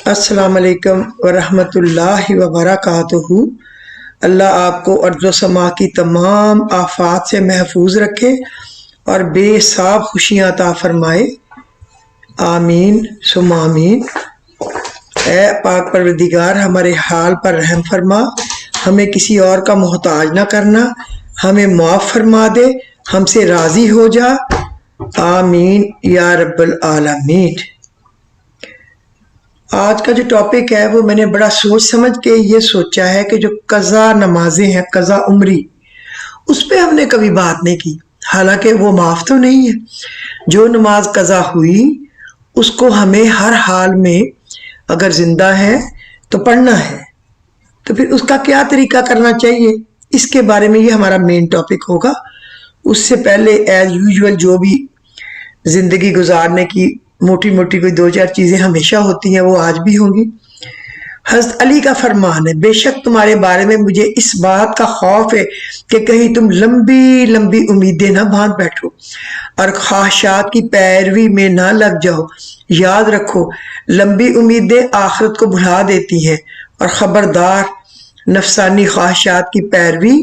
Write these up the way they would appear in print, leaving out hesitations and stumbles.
السلام علیکم ورحمۃ اللہ وبرکاتہ۔ اللہ آپ کو ارض و سما کی تمام آفات سے محفوظ رکھے اور بے حساب خوشیاں عطا فرمائے، آمین ثم آمین۔ اے پاک پروردگار، ہمارے حال پر رحم فرما، ہمیں کسی اور کا محتاج نہ کرنا، ہمیں معاف فرما دے، ہم سے راضی ہو جا، آمین یا رب العالمین۔ آج کا جو ٹاپک ہے وہ میں نے بڑا سوچ سمجھ کے یہ سوچا ہے کہ جو قضا نمازیں ہیں، قضا عمری، اس پہ ہم نے کبھی بات نہیں کی، حالانکہ وہ معاف تو نہیں ہے۔ جو نماز قضا ہوئی اس کو ہمیں ہر حال میں اگر زندہ ہے تو پڑھنا ہے، تو پھر اس کا کیا طریقہ کرنا چاہیے، اس کے بارے میں یہ ہمارا مین ٹاپک ہوگا۔ اس سے پہلے ایز یوزول جو بھی زندگی گزارنے کی موٹی موٹی کوئی دو چار چیزیں ہمیشہ ہوتی ہیں وہ آج بھی ہوں گی۔ حضرت علی کا فرمان ہے، بے شک تمہارے بارے میں مجھے اس بات کا خوف ہے کہ کہیں تم لمبی لمبی امیدیں نہ باندھ بیٹھو اور خواہشات کی پیروی میں نہ لگ جاؤ۔ یاد رکھو، لمبی امیدیں آخرت کو بھلا دیتی ہیں، اور خبردار، نفسانی خواہشات کی پیروی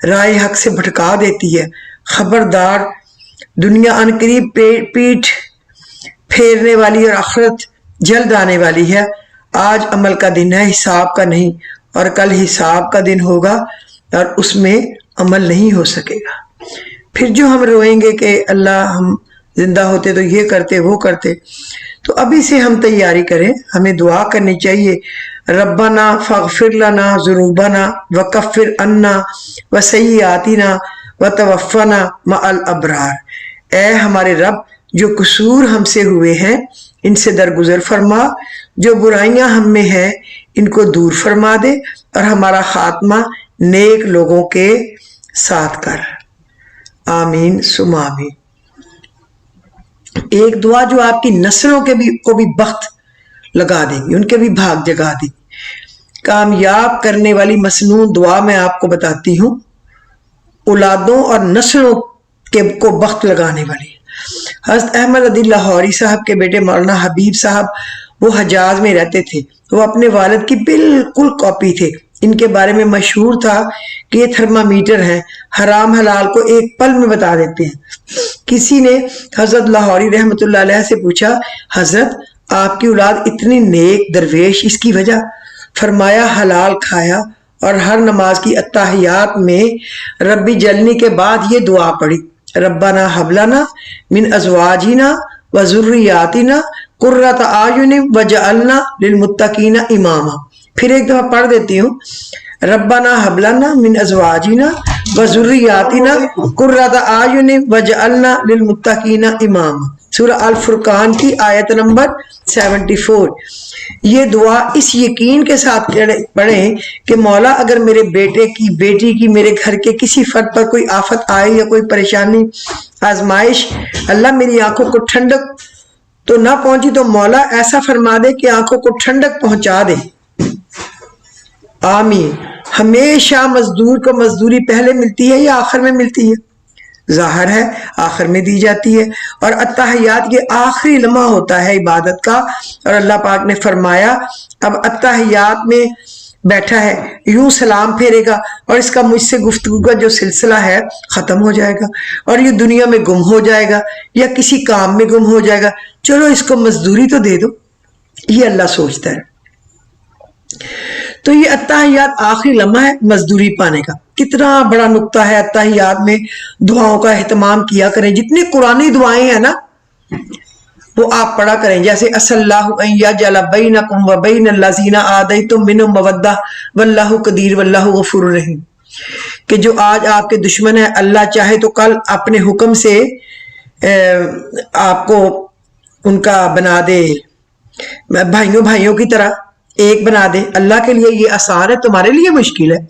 رائے حق سے بھٹکا دیتی ہے۔ خبردار، دنیا عنقریب پیٹھ پھیرنے والی اور آخرت جلد آنے والی ہے۔ آج عمل کا دن ہے، حساب کا نہیں، اور کل حساب کا دن ہوگا اور اس میں عمل نہیں ہو سکے گا۔ پھر جو ہم روئیں گے کہ اللہ ہم زندہ ہوتے تو یہ کرتے وہ کرتے، تو ابھی سے ہم تیاری کریں۔ ہمیں دعا کرنی چاہیے، ربنا فاغفر لنا ذنوبنا وکفر عنا وسیئاتنا وتوفنا مع الابرار۔ اے ہمارے رب، جو قصور ہم سے ہوئے ہیں ان سے درگزر فرما، جو برائیاں ہم میں ہیں ان کو دور فرما دے، اور ہمارا خاتمہ نیک لوگوں کے ساتھ کر، آمین ثم آمین۔ ایک دعا جو آپ کی نسلوں کے کو بھی بخت لگا دے گی، ان کے بھی بھاگ جگا دے گی۔ کامیاب کرنے والی مسنون دعا میں آپ کو بتاتی ہوں، اولادوں اور نسلوں کو بخت لگانے والی۔ حضرت احمد عدی لاہوری صاحب کے بیٹے مولانا حبیب صاحب، وہ حجاز میں رہتے تھے، وہ اپنے والد کی بالکل کاپی تھے۔ ان کے بارے میں مشہور تھا کہ یہ تھرمامیٹر ہیں، حرام حلال کو ایک پل میں بتا دیتے ہیں۔ کسی نے حضرت لاہوری رحمۃ اللہ علیہ سے پوچھا، حضرت آپ کی اولاد اتنی نیک درویش، اس کی وجہ؟ فرمایا، حلال کھایا اور ہر نماز کی اتحیات میں ربی جلنی کے بعد یہ دعا پڑھی، ربنا حب لنا من ازواجنا وذریاتنا قرۃ اعین وجعلنا للمتقین اماما۔ پھر ایک دفعہ پڑھ دیتی ہوں، ربنا حب لنا من ازواجنا وذریاتنا قرۃ اعین وجعلنا للمتقین اماما، سورہ الفرقان کی آیت نمبر 74۔ یہ دعا اس یقین کے ساتھ پڑھیں کہ مولا اگر میرے بیٹے کی، بیٹی کی، میرے گھر کے کسی فرد پر کوئی آفت آئے یا کوئی پریشانی، آزمائش، اللہ میری آنکھوں کو ٹھنڈک تو نہ پہنچی تو مولا ایسا فرما دے کہ آنکھوں کو ٹھنڈک پہنچا دے، آمین۔ ہمیشہ مزدور کو مزدوری پہلے ملتی ہے یا آخر میں ملتی ہے؟ ظاہر ہے آخر میں دی جاتی ہے، اور اتحیات یہ آخری لمحہ ہوتا ہے عبادت کا، اور اللہ پاک نے فرمایا اب اتحیات میں بیٹھا ہے، یوں سلام پھیرے گا اور اس کا مجھ سے گفتگو کا جو سلسلہ ہے ختم ہو جائے گا، اور یہ دنیا میں گم ہو جائے گا یا کسی کام میں گم ہو جائے گا، چلو اس کو مزدوری تو دے دو، یہ اللہ سوچتا ہے۔ تو یہ اتحیات آخری لمحہ ہے مزدوری پانے کا۔ کتنا بڑا نقطہ ہے، اتحیات میں دعاؤں کا اہتمام کیا کریں، جتنی قرآنی دعائیں ہیں نا وہ آپ پڑھا کریں، جیسے اصل اللہ ان یجعل بینکم وبین الذین عادیتم منہم مودہ واللہ قدیر واللہ غفور رحیم، کہ جو آج آپ کے دشمن ہیں اللہ چاہے تو کل اپنے حکم سے آپ کو ان کا بنا دے، بھائیوں بھائیوں کی طرح ایک بنا دے۔ اللہ کے لیے یہ آسان ہے، تمہارے لیے مشکل ہے۔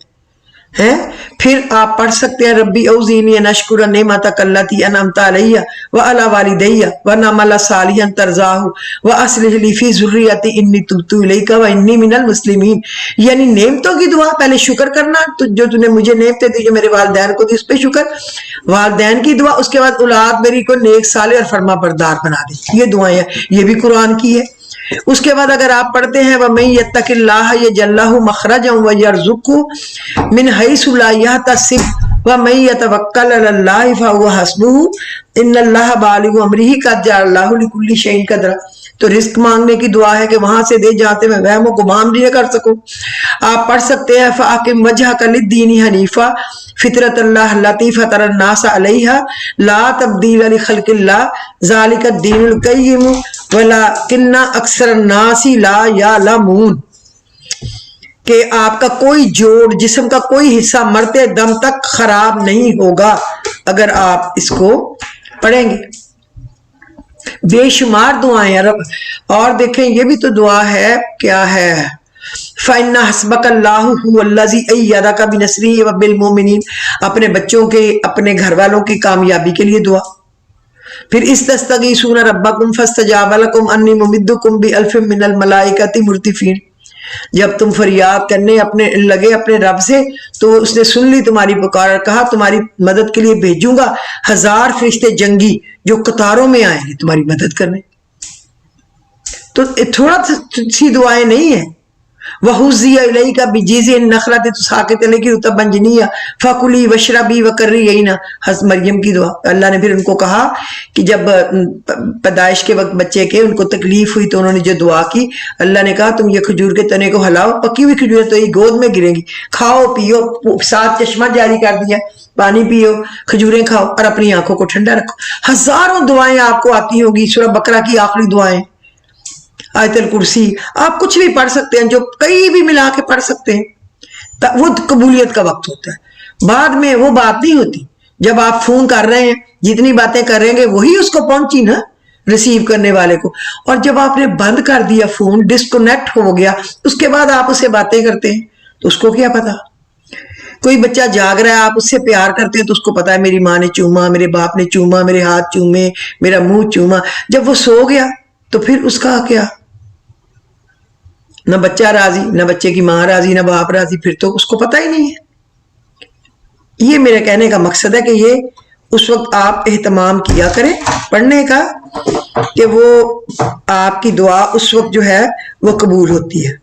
پھر آپ پڑھ سکتے ہیں، ربی اوزینی ان اشکر نعمتک التی انعمت علی وعلی والدی ونعمل صالحا ترضاہ واصلح لی فی ذریتی انی تبت الیک وانی من المسلمین، یعنی نعمتوں کی دعا، پہلے شکر کرنا، جو نے مجھے نعمتیں دی، جو میرے والدین کو دی اس پہ شکر، والدین کی دعا، اس کے بعد اولاد میری کو نیک صالح اور فرما بردار بنا دے، یہ دعائیں ہیں، یہ بھی قرآن کی ہے۔ उसके बाद अगर आप पढ़ते हैं वमन यत्तकिल्लाह यजअल्लहु मखरजन व यरजुकहु मिन हैसु ला यहतसिब वमन यतवक्कल अलल्लाहि फहुव हस्बुहु इन्नल्लाह बालिगु अमरिही क़द जअलल्लाहु लिकुल्लि शैइन क़दरा। तो रिस्क मांगने की दुआ है कि वहां से दे जाते मैं वहमो गुमान भी न कर सकूं। आप पढ़ सकते हैं फ़ाक़िम वजहक लिद्दीनी हनीफ़ा फितरतल्लाह लती फ़तरन्नास अलैहा ला तब्दील लिखल्क़िल्लाह ज़ालिकद्दीनुल क़य्यिम वलाकिन्ना अक्सरन्नासी ला यअलमून। कि आपका कोई जोड़ जिस्म का कोई हिस्सा मरते दम तक खराब नहीं होगा अगर आप इसको पढ़ेंगे। बेशुमार दुआएं रब। और देखें ये भी तो दुआ है, क्या है, फ़इन्ना हस्बकल्लाहु हुवल्लज़ी अय्यदका बिनस्रिही व बिलमुमिनीन। अपने बच्चों के, अपने घर वालों की कामयाबी के लिए दुआ। फिर इस्तस्तगीसूना रब्बकुम फस्तजाब लकुम अन्नी मुमिद्दुकुम बिअल्फिम मिनल मलाइकति मुर्तिफीन। जब तुम फरियाद करने अपने लगे अपने रब से तो उसने सुन ली तुम्हारी पुकार और कहा तुम्हारी मदद के लिए भेजूंगा 1000 फरिश्ते जंगी जो कतारों में आएंगे तुम्हारी मदद करने। तो थोड़ा सी दुआएं नहीं है। वहुज़िया इलैका बिजिज़िन नखलत तुसाक़ित लकी रुतबन जनिया फकुली वशरबी वकर्री यहीना। हज़रत मरियम की दुआ। अल्लाह ने फिर उनको कहा कि जब पैदाइश के वक्त बच्चे के उनको तकलीफ हुई तो उन्होंने जो दुआ की, अल्लाह ने कहा तुम ये खजूर के तने को हिलाओ, पकी हुई खजूरें तो ये गोद में गिरेंगी, खाओ पियो, 7 चश्मा जारी कर दिया, पानी पियो, खजूरें खाओ और अपनी आंखों को ठंडा रखो। हजारों दुआएं आपको आती होगी। सूरह बकरा की आखिरी दुआएं, आयतल कुर्सी, आप कुछ भी पढ़ सकते हैं, जो कई भी मिला के पढ़ सकते हैं। वो कबूलियत का वक्त होता है। बाद में वो बात नहीं होती। जब आप फोन कर रहे हैं, जितनी बातें करेंगे वही उसको पहुंची ना रिसीव करने वाले को। और जब आपने बंद कर दिया, फोन डिस्कनेक्ट हो गया, उसके बाद आप उससे बातें करते हैं तो उसको क्या पता। कोई बच्चा जाग रहा है, आप उससे प्यार करते हैं तो उसको पता है मेरी माँ ने चूमा, मेरे बाप ने चूमा, मेरे हाथ चूमे, मेरा मुंह चूमा। जब वो सो गया तो फिर उसका क्या, न बच्चा राजी, न बच्चे की माँ राजी, न बाप राजी, फिर तो उसको पता ही नहीं है। ये मेरे कहने का मकसद है कि ये उस वक्त आप एहतमाम किया करें पढ़ने का कि वो आपकी दुआ उस वक्त जो है वो कबूल होती है।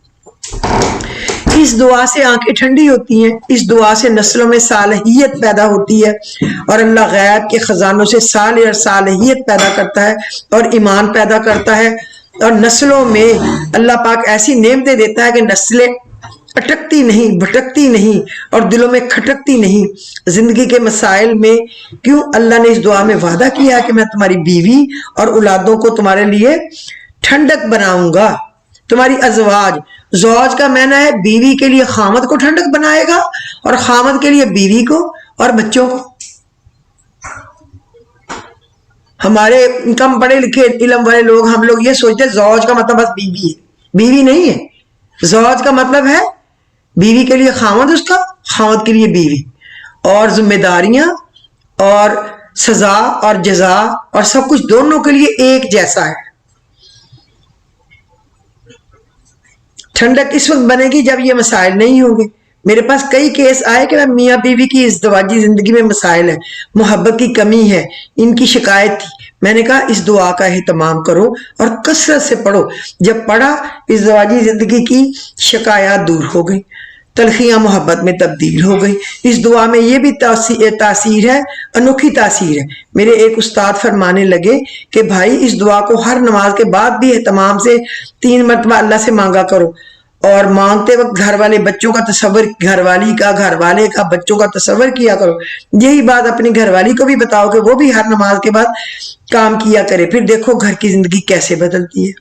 इस दुआ से आंखें ठंडी होती हैं, इस दुआ से नस्लों में सालहियत पैदा होती है और अल्लाह गैब के खजानों से साल और सालहियत पैदा करता है और ईमान पैदा करता है। और नस्लों में अल्लाह पाक ऐसी नेमतें देता है कि नस्लें अटकती नहीं, भटकती नहीं और दिलों में खटकती नहीं। जिंदगी के मसाइल में क्यों अल्लाह ने इस दुआ में वादा किया है कि मैं तुम्हारी बीवी और औलादों को तुम्हारे लिए ठंडक बनाऊंगा। तुम्हारी अजवाज, जौज का माना है बीवी के लिए खामद को ठंडक बनाएगा और खामद के लिए बीवी को और बच्चों को। हमारे कम पढ़े लिखे इल्म वाले लोग, हम लोग ये सोचते हैं जौज का मतलब बस बीवी है। बीवी नहीं है। जौज का मतलब है बीवी के लिए खामद, उसका खामद के लिए बीवी, और जिम्मेदारियां और सजा और जजा और सब कुछ दोनों के लिए एक जैसा है। ठंडक इस वक्त बनेगी जब ये मसाइल नहीं होंगे। मेरे पास कई केस आए कि मियाँ बीवी की इज़्दवाजी जिंदगी में मसाइल है, मोहब्बत की कमी है, इनकी शिकायत थी। मैंने कहा इस दुआ का एहतमाम करो और कसरत से पढ़ो। जब पढ़ा, इज़्दवाजी जिंदगी की शिकायत दूर हो गई, तलखियां मोहब्बत में तब्दील हो गई। इस दुआ में ये भी तासीर है, अनोखी तासीर है। मेरे एक उस्ताद फरमाने लगे कि भाई इस दुआ को हर नमाज के बाद भी एहतमाम से 3 मरतबा अल्लाह से मांगा करो और मांगते वक्त घर वाले बच्चों का तस्वर, घरवाली का, घर वाले का, बच्चों का तस्वर किया करो। यही बात अपनी घरवाली को भी बताओ कि वो भी हर नमाज के बाद काम किया करे। फिर देखो घर की जिंदगी कैसे बदलती है।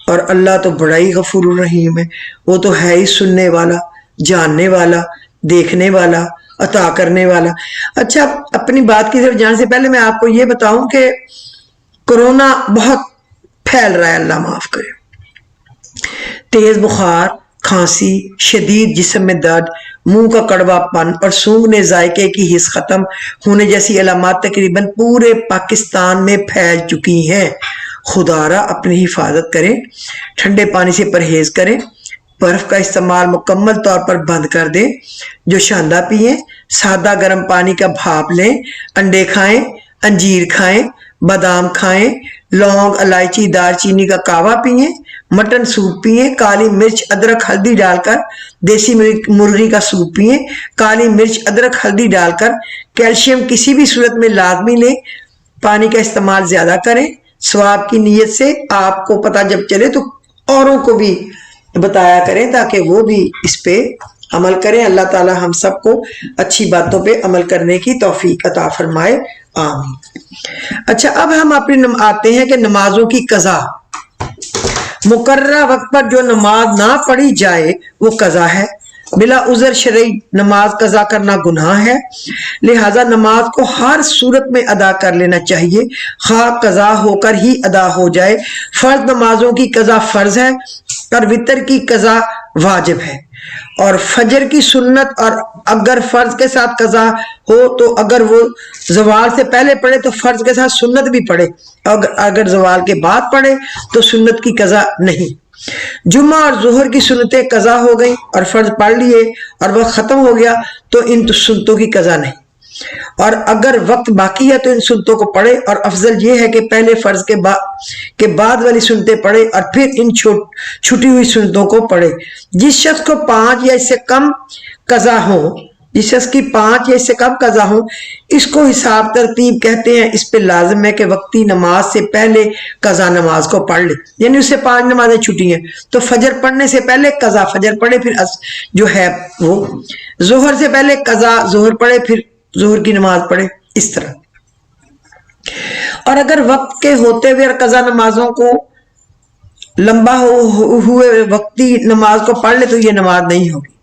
और अल्लाह तो बड़ा ही गफूर रहीम है। वो तो है ही सुनने वाला, जानने वाला, देखने वाला, अता करने वाला। अच्छा, अपनी बात की तरफ जाने से पहले मैं आपको ये बताऊं कि कोरोना बहुत फैल रहा है, अल्लाह माफ करे। तेज बुखार, खांसी, शदीद जिस्म में दर्द, मुंह का कड़वापन और सूंघने जायके की हिस्स खत्म होने जैसी अलामत तकरीबन पूरे पाकिस्तान में फैल चुकी हैं। खुदारा अपनी हिफाजत करें, ठंडे पानी से परहेज करें, बर्फ का इस्तेमाल मुकम्मल तौर पर बंद कर दें, जो शांदा पिए, सादा गर्म पानी का भाप लें, अंडे खाएं, अंजीर खाएं, बादाम खाएं, लौंग, इलायची, दालचीनी का कावा पिए, मटन सूप पिए, काली मिर्च, अदरक, हल्दी डालकर देसी मुर्गी का सूप पिए, काली मिर्च, अदरक, हल्दी डालकर। कैल्शियम किसी भी सूरत में लाजमी लें। पानी का इस्तेमाल ज्यादा करें। स्वाब की नीयत से आपको पता जब चले तो औरों को भी बताया करें ताकि वो भी इस पे अमल करें। अल्लाह ताला हम सबको अच्छी बातों पे अमल करने की तौफीक अता फरमाए, आमीन। अच्छा, अब हम अपनी आते हैं कि नमाजों की कज़ा। मुकर्रर वक्त पर जो नमाज ना पढ़ी जाए वो कज़ा है। बिला उज़र शरई नमाज कज़ा करना गुनाह है, लिहाजा नमाज को हर सूरत में अदा कर लेना चाहिए, खा कज़ा होकर ही अदा हो जाए। फर्ज नमाजों की कज़ा फर्ज है और वितर की कज़ा वाजिब है, और फजर की सुन्नत और अगर फर्ज के साथ कज़ा हो तो अगर वो ज़वाल से पहले पढ़े तो फर्ज के साथ सुन्नत भी पढ़े, अगर ज़वाल के बाद पढ़े तो सुन्नत की कज़ा नहीं। जुम्मा और जोहर की सुन्नतें कज़ा हो गई और फर्ज पढ़ लिए और वक्त खत्म हो गया तो इन सुन्नतों की कज़ा नहीं, और अगर वक्त बाकी है तो इन सुन्नतों को पढ़े, और अफजल ये है कि पहले फर्ज के बाद वाली सुन्नतें पढ़े और फिर इन छुटी हुई सुन्नतों को पढ़े। जिस शख्स को 5 या इससे कम कज़ा हो, जिस शख्स की 5 या इससे कम कज़ा हो, इसको हिसाब तरतीब कहते हैं। इस पे लाजिम है कि वक्ती नमाज से पहले कज़ा नमाज को पढ़ ले, यानी उससे 5 नमाजें छुटी हैं तो फजर पढ़ने से पहले कज़ा फजर पढ़े, फिर जो है वो जोहर से पहले कज़ा जोहर पढ़े, फिर जोहर की नमाज पढ़े, इस तरह। और अगर वक्त के होते हुए कज़ा नमाजों को लंबा हुए वक्ती नमाज को पढ़ ले तो ये नमाज नहीं होगी।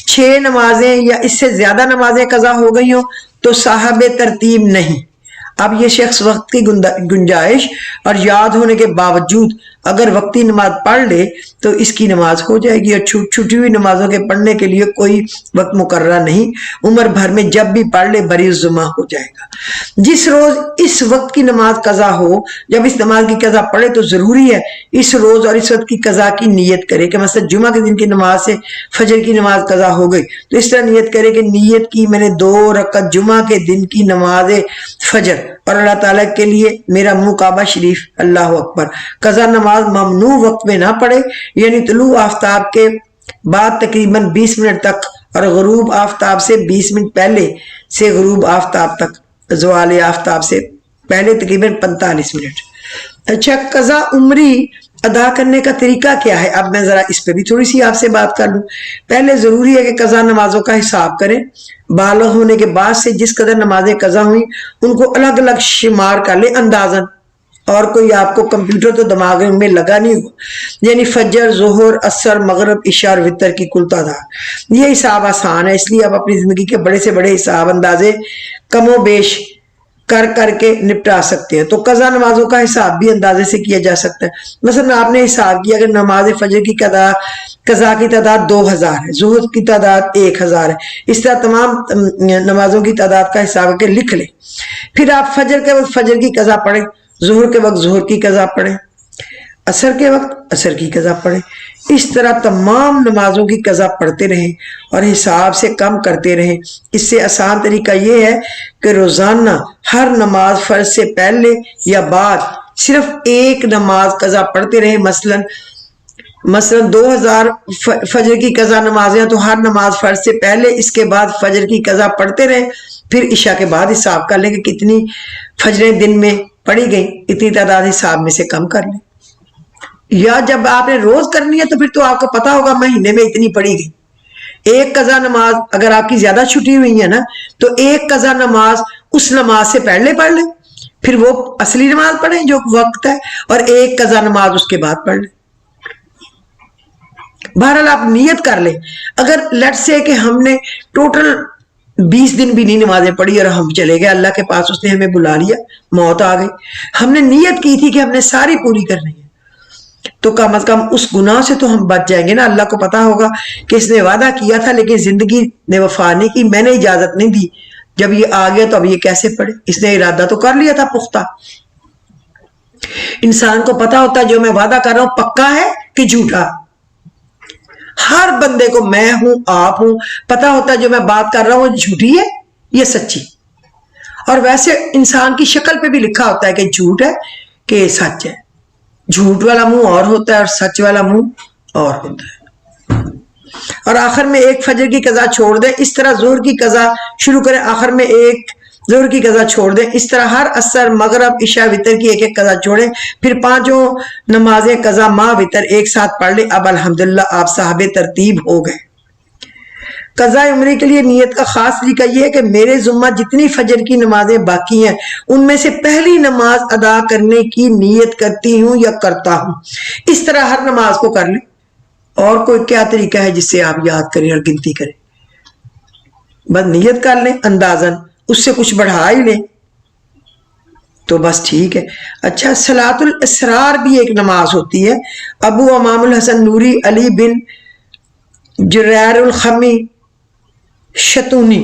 6 नमाजें या इससे ज्यादा नमाजें कज़ा हो गई हो तो साहब तरतीब नहीं। अब ये शख्स वक्त की गुंजाइश और याद होने के बावजूद अगर वक्ती नमाज पढ़ ले तो इसकी नमाज हो जाएगी, और छुटी हुई नमाजों के पढ़ने के लिए कोई वक्त मुकर्रर नहीं, उम्र भर में जब भी पढ़ ले बरीज़ जुमा हो जाएगा। जिस रोज इस वक्त की नमाज कज़ा हो, जब इस नमाज की कज़ा पढ़े तो जरूरी है इस रोज और इस वक्त की कज़ा की नीयत करे कि मतलब जुमा के दिन की नमाज से फजर की नमाज कज़ा हो गई तो इस तरह नीयत करे कि नीयत की मैंने 2 रकअत जुमा के दिन की नमाज फजर और अल्लाह ताला के लिए मेरा मुंह काबा शरीफ, अल्लाह अकबर। कज़ा नमाज ममनू वक्त में ना पढ़े, यानी तुलू आफ्ताब के बाद तकरीबन 20 मिनट तक और गुरूब आफ्ताब से 20 मिनट पहले से गुरूब आफ्ताब तक, ज़वाल आफ्ताब से पहले तकरीबन 45 मिनट। अच्छा, कज़ा उम्री अदा करने का तरीका क्या है? अब मैं जरा इस पे भी थोड़ी सी आपसे बात कर लूं। पहले जरूरी है कि कज़ा नमाजों का हिसाब करें। बालग होने के बाद से जिस कदर नमाजें कज़ा हुई उनको अलग अलग शुमार कर ले अंदाजन, और कोई आपको कंप्यूटर तो दिमाग में लगा नहीं हुआ, यानी फजर, जोहर, असर, मगरब, इशा और वितर की कुल तादाद। ये हिसाब आसान है, इसलिए आप अपनी जिंदगी के बड़े से बड़े हिसाब अंदाजे कमो बेश करके निपटा सकते हैं। तो कज़ा नमाजों का हिसाब भी अंदाजे से किया जा सकता है। मसलन आपने हिसाब किया अगर नमाज फजर की कज़ा की तादाद 2000 है, जोहर की तादाद 1000 है, इस तरह तमाम नमाजों की तादाद का हिसाब करके लिख ले। फिर आप फजर के वक्त फजर की कज़ा पढ़े, जोहर के वक्त जोहर की कज़ा पढ़े, असर के वक्त असर की कज़ा पढ़े। इस तरह तमाम नमाजों की कज़ा पढ़ते रहें और हिसाब से कम करते रहें। इससे आसान तरीका यह है कि रोजाना हर नमाज फर्ज से पहले या बाद सिर्फ एक नमाज कज़ा पढ़ते रहें। मसलन 2000 फजर की कज़ा नमाजें तो हर नमाज फर्ज से पहले, इसके बाद फजर की कज़ा पढ़ते रहें। फिर इशा के बाद हिसाब कर लें कि कितनी फजरें दिन में पढ़ी गई, इतनी तादाद हिसाब में से कम कर लें। या जब आपने रोज करनी है तो फिर तो आपको पता होगा महीने में इतनी पढ़ी गई। एक कज़ा नमाज अगर आपकी ज्यादा छुट्टी हुई है ना तो एक कज़ा नमाज उस नमाज से पहले पढ़ ले, फिर वो असली नमाज पढ़े जो वक्त है, और एक कज़ा नमाज उसके बाद पढ़ ले। बहरहाल आप नियत कर ले। अगर लेट से कि हमने टोटल 20 दिन भी नहीं नमाजें पढ़ी और हम चले गए अल्लाह के पास, उसने हमें बुला लिया, मौत आ गई, हमने नियत की थी कि हमने सारी पूरी करनी है, तो कम अज कम उस गुनाह से तो हम बच जाएंगे ना। अल्लाह को पता होगा कि इसने वादा किया था लेकिन जिंदगी ने वफा नहीं की, मैंने इजाजत नहीं दी, जब ये आ गया तो अब ये कैसे पढ़े। इसने इरादा तो कर लिया था पुख्ता। इंसान को पता होता है जो मैं वादा कर रहा हूं पक्का है कि झूठा। हर बंदे को, मैं हूं आप हूं, पता होता है जो मैं बात कर रहा हूं झूठी है ये सच्ची। और वैसे इंसान की शक्ल पे भी लिखा होता है कि झूठ है کہ یہ سچ ہے. جھوٹ والا منہ اور ہوتا ہے اور سچ والا منہ اور ہوتا ہے. اور آخر میں ایک فجر کی قضا چھوڑ دیں. اس طرح ظہر کی قضا شروع کریں, آخر میں ایک ظہر کی قضا چھوڑ دیں. اس طرح ہر عصر مغرب عشاء وتر کی ایک ایک قضا چھوڑیں. پھر پانچوں نمازیں قضا ماہ وتر ایک ساتھ پڑھ لیں. اب الحمدللہ آپ صاحب ترتیب ہو گئے. قضاء عمرے کے لیے نیت کا خاص طریقہ یہ ہے کہ میرے ذمہ جتنی فجر کی نمازیں باقی ہیں ان میں سے پہلی نماز ادا کرنے کی نیت کرتی ہوں یا کرتا ہوں. اس طرح ہر نماز کو کر لیں. اور کوئی کیا طریقہ ہے جس سے آپ یاد کریں اور گنتی کریں؟ بس نیت کر لیں اندازن, اس سے کچھ بڑھا ہی لیں تو بس ٹھیک ہے. اچھا, صلاۃ الاسرار بھی ایک نماز ہوتی ہے. ابو امام الحسن نوری علی بن جریر الخمی شتونی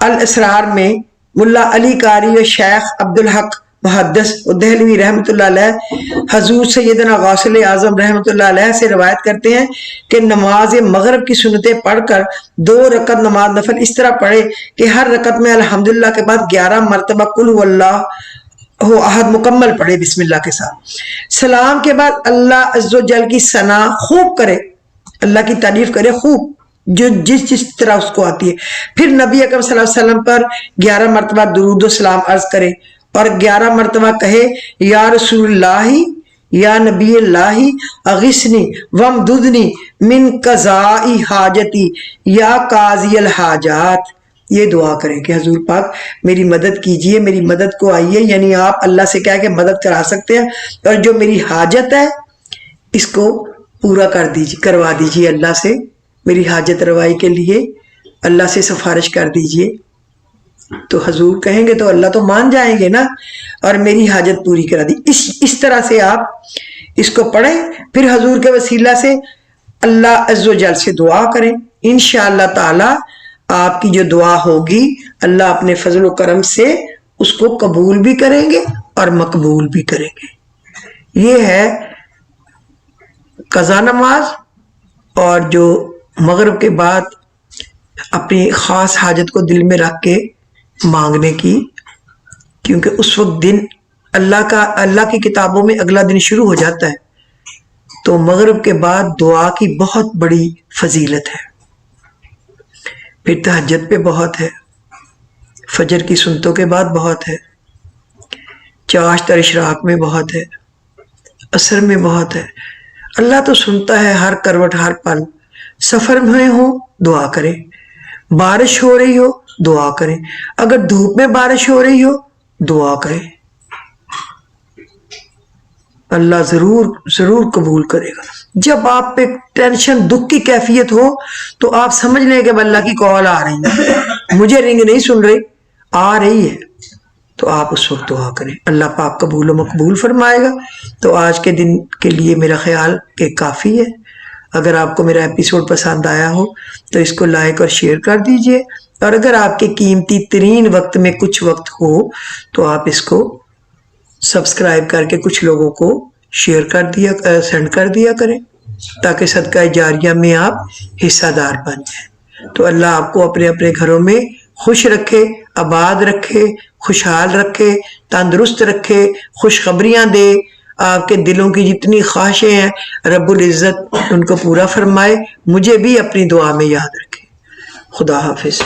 الاسرار میں ملا علی قاری و شیخ عبدالحق محدث دہلوی رحمۃ اللہ علیہ حضور سیدنا غوث اعظم رحمۃ اللہ علیہ سے روایت کرتے ہیں کہ نماز مغرب کی سنتیں پڑھ کر 2 رکعت نماز نفل اس طرح پڑھے کہ ہر رکعت میں الحمدللہ کے بعد 11 مرتبہ قل هو اللہ احد مکمل پڑھے بسم اللہ کے ساتھ. سلام کے بعد اللہ عز و جل کی ثنا خوب کرے, اللہ کی تعریف کرے خوب, جو جس طرح اس کو آتی ہے. پھر نبی اکرم صلی اللہ علیہ وسلم پر 11 مرتبہ درود و سلام عرض کرے اور 11 مرتبہ کہے یا رسول اللہ یا نبی اللہ اغثنی وامددنی من قضاء حاجتی یا قاضی الحاجات. یہ دعا کریں کہ حضور پاک میری مدد کیجئے, میری مدد کو آئیے, یعنی آپ اللہ سے کہہ کے مدد کرا سکتے ہیں, اور جو میری حاجت ہے اس کو پورا کر دیجیے, کروا دیجیے اللہ سے, میری حاجت روائی کے لیے اللہ سے سفارش کر دیجئے. تو حضور کہیں گے تو اللہ تو مان جائیں گے نا, اور میری حاجت پوری کرا دی. اس طرح سے آپ اس کو پڑھیں. پھر حضور کے وسیلہ سے اللہ عز و جل سے دعا کریں. انشاءاللہ تعالی آپ کی جو دعا ہوگی اللہ اپنے فضل و کرم سے اس کو قبول بھی کریں گے اور مقبول بھی کریں گے. یہ ہے قضا نماز, اور جو مغرب کے بعد اپنی خاص حاجت کو دل میں رکھ کے مانگنے کی, کیونکہ اس وقت دن اللہ کی کتابوں میں اگلا دن شروع ہو جاتا ہے. تو مغرب کے بعد دعا کی بہت بڑی فضیلت ہے. پھر تہجد پہ بہت ہے, فجر کی سنتوں کے بعد بہت ہے, چاشت اور اشراق میں بہت ہے, عصر میں بہت ہے. اللہ تو سنتا ہے ہر کروٹ ہر پل. سفر میں ہو دعا کریں, بارش ہو رہی ہو دعا کریں, اگر دھوپ میں بارش ہو رہی ہو دعا کریں, اللہ ضرور قبول کرے گا. جب آپ پہ ٹینشن دکھ کی کیفیت ہو تو آپ سمجھ لیں کہ اللہ کی کال آ رہی ہے, مجھے رنگ نہیں سن رہی, آ رہی ہے, تو آپ اس وقت دعا کریں. اللہ پاک قبول و مقبول فرمائے گا. تو آج کے دن کے لیے میرا خیال کہ کافی ہے. اگر آپ کو میرا ایپیسوڈ پسند آیا ہو تو اس کو لائک اور شیئر کر دیجئے, اور اگر آپ کے قیمتی ترین وقت میں کچھ وقت ہو تو آپ اس کو سبسکرائب کر کے کچھ لوگوں کو سینڈ کر دیا کریں, تاکہ صدقہ جاریہ میں آپ حصہ دار بن جائیں. تو اللہ آپ کو اپنے اپنے گھروں میں خوش رکھے, آباد رکھے, خوشحال رکھے, تندرست رکھے, خوشخبریاں دے. آپ کے دلوں کی جتنی خواہشیں ہیں رب العزت ان کو پورا فرمائے. مجھے بھی اپنی دعا میں یاد رکھے. خدا حافظ.